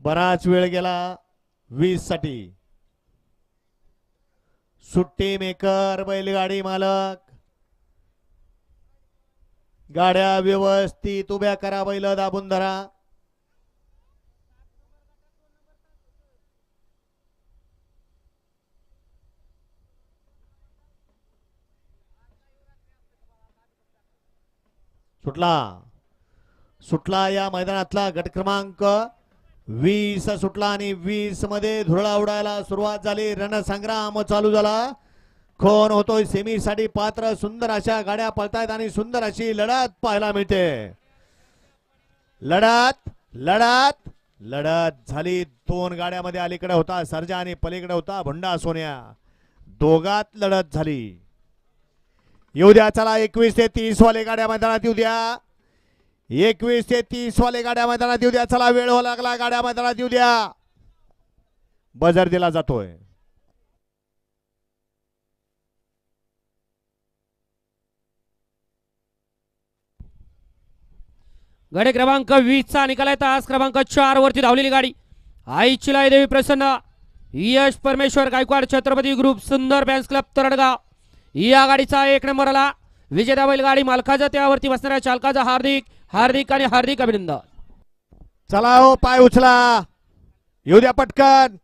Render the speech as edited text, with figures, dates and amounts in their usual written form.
बराच वेळ गेला 20 साठी. सुट्टी मेकर बैलगाडी मालक, गाड्या व्यवस्थित उभ्या करा, बैल दाबून धरा. सुटला या मैदानातला गट क्रमांक 20 सुटला आणि 20 मध्ये धुरळा उडायला सुरुवात झाली. रणसंग्राम चालू झाला. कोण होतोय सेमी साठी पात्र. सुंदर अशा गाड्या पळतायत आणि सुंदर अशी लढत पाहायला मिळते. लढत लढत लढत झाली. 2 गाड्यामध्ये अलीकडे होता सर्जा आणि पलीकडे होता भुंडा सोन्या. दोघात लढत झाली. येऊ द्या चला. 21 ते 30 वाले गाड्या मैदानात येऊ द्या. 21 ते 30 वाले गाड्या मैदानात येऊ द्या. चला वेळ हो लागला. गाड्या मैदानात येऊ द्या. बजर दिला जातोय. गाडी क्रमांक 20 चा निकाल आहे. तास क्रमांक 4 वरती धावलेली गाडी आईचिलाई देवी प्रसन्न, यश परमेश्वर गायकवाड छत्रपती ग्रुप सुंदर फॅन्स क्लब तरडगाव या गाडीचा 1 नंबर आला. विजेता बैलगाडी मालकाचा त्यावरती बसणाऱ्या चालकाचा हार्दिक हार्दिक आणि हार्दिक अभिनंदन. चला हो पाय उचला. येऊ द्या पटकन.